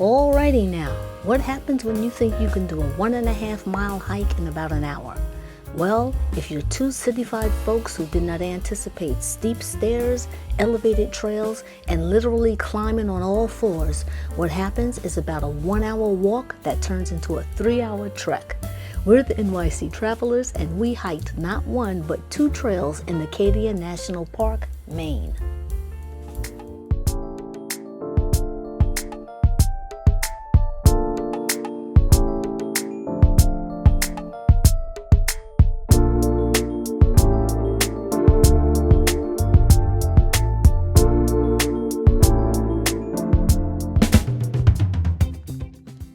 Alrighty now, what happens when you think you can do a 1.5-mile hike in about an hour? Well, if you're two city-fied folks who did not anticipate steep stairs, elevated trails, and literally climbing on all fours, what happens is about a 1-hour walk that turns into a 3-hour trek. We're the NYC Travelers, and we hiked not one but 2 trails in Acadia National Park, Maine.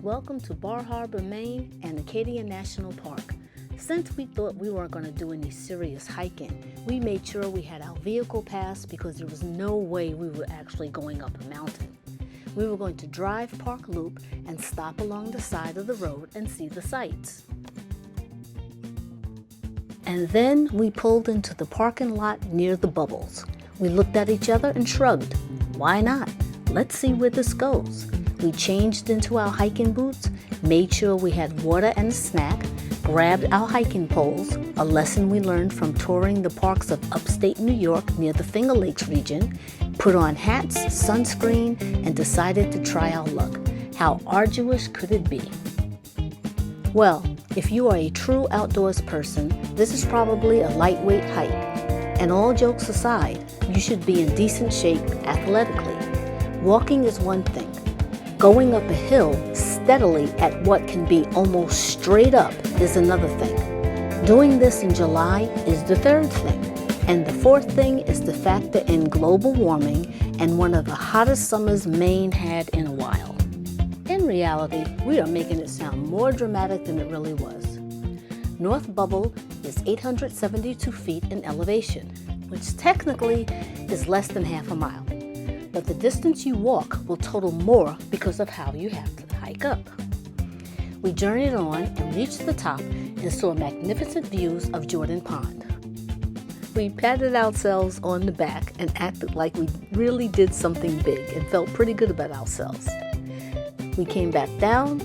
Welcome to Bar Harbor, Maine and Acadia National Park. Since we thought we weren't going to do any serious hiking, we made sure we had our vehicle pass because there was no way we were actually going up a mountain. We were going to drive Park Loop and stop along the side of the road and see the sights. And then we pulled into the parking lot near the bubbles. We looked at each other and shrugged. Why not? Let's see where this goes. We changed into our hiking boots, made sure we had water and a snack, grabbed our hiking poles, a lesson we learned from touring the parks of upstate New York near the Finger Lakes region, put on hats, sunscreen, and decided to try our luck. How arduous could it be? Well, if you are a true outdoors person, this is probably a lightweight hike. And all jokes aside, you should be in decent shape athletically. Walking is one thing. Going up a hill steadily at what can be almost straight up is another thing. Doing this in July is the third thing. And the fourth thing is to factor in global warming and one of the hottest summers Maine had in a while. In reality, we are making it sound more dramatic than it really was. North Bubble is 872 feet in elevation, which technically is less than half a mile. But the distance you walk will total more because of how you have to hike up. We journeyed on and reached the top and saw magnificent views of Jordan Pond. We patted ourselves on the back and acted like we really did something big and felt pretty good about ourselves. We came back down,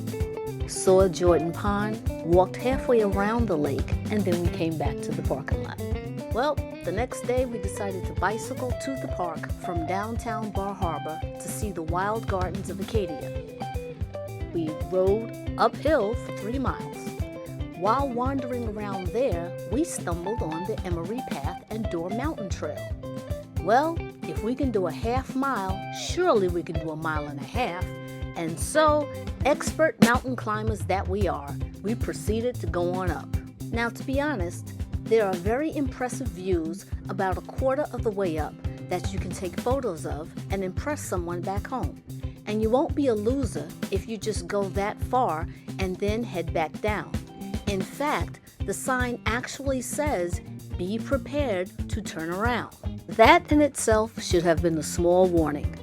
saw Jordan Pond, walked halfway around the lake, and then we came back to the parking lot. Well, the next day we decided to bicycle to the park from downtown Bar Harbor to see the wild gardens of Acadia. We rode uphill for 3 miles. While wandering around there, we stumbled on the Emery Path and Door Mountain Trail. Well, if we can do a half mile, surely we can do a 1.5 miles. And so, expert mountain climbers that we are, we proceeded to go on up. Now, to be honest, there are very impressive views about 1/4 of the way up that you can take photos of and impress someone back home. And you won't be a loser if you just go that far and then head back down. In fact, the sign actually says, "Be prepared to turn around." That in itself should have been a small warning.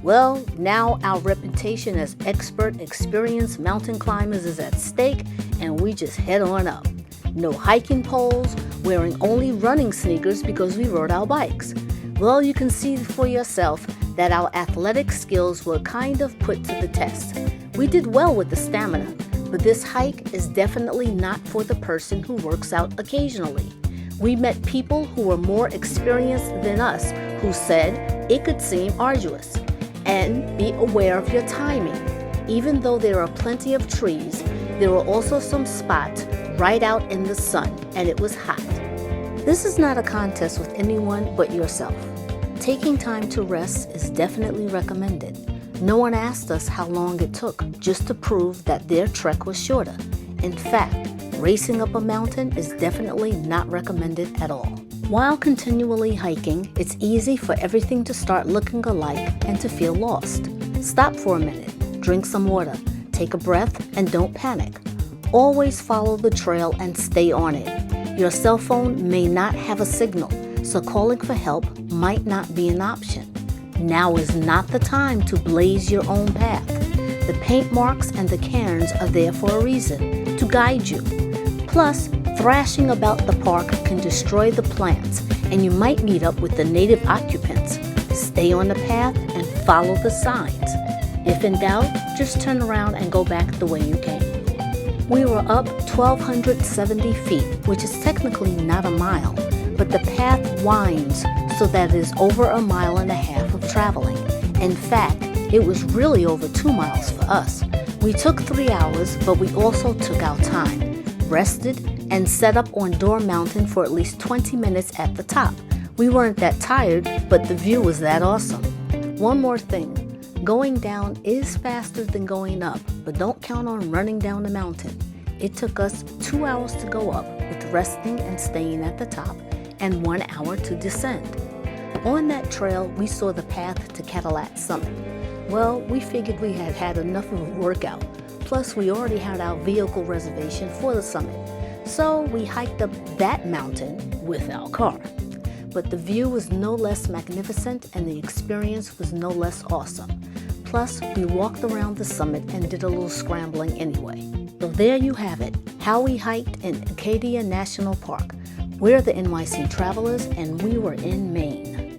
Well, now our reputation as expert, experienced mountain climbers is at stake, and we just head on up. No hiking poles, wearing only running sneakers because we rode our bikes. Well, you can see for yourself that our athletic skills were kind of put to the test. We did well with the stamina, but this hike is definitely not for the person who works out occasionally. We met people who were more experienced than us who said it could seem arduous. And be aware of your timing. Even though there are plenty of trees, there were also some spots right out in the sun, and it was hot. This is not a contest with anyone but yourself. Taking time to rest is definitely recommended. No one asked us how long it took, just to prove that their trek was shorter. In fact, racing up a mountain is definitely not recommended at all. While continually hiking, it's easy for everything to start looking alike and to feel lost. Stop for a minute, drink some water, take a breath, and don't panic. Always follow the trail and stay on it. Your cell phone may not have a signal, so calling for help might not be an option. Now is not the time to blaze your own path. The paint marks and the cairns are there for a reason, to guide you. Plus, thrashing about the park can destroy the plants, and you might meet up with the native occupants. Stay on the path and follow the signs. If in doubt, just turn around and go back the way you came. We were up 1,270 feet, which is technically not a mile, but the path winds so that it is over 1.5 miles of traveling. In fact, it was really over 2 miles for us. We took 3 hours, but we also took our time, rested, and set up on Door Mountain for at least 20 minutes at the top. We weren't that tired, but the view was that awesome. One more thing, going down is faster than going up, but don't count on running down the mountain. It took us 2 hours to go up, with resting and staying at the top, and 1 hour to descend. On that trail, we saw the path to Cadillac Summit. Well, we figured we had had enough of a workout, plus we already had our vehicle reservation for the summit. So we hiked up that mountain with our car. But the view was no less magnificent and the experience was no less awesome. Plus, we walked around the summit and did a little scrambling anyway. So there you have it, how we hiked in Acadia National Park. We're the NYC Travelers and we were in Maine.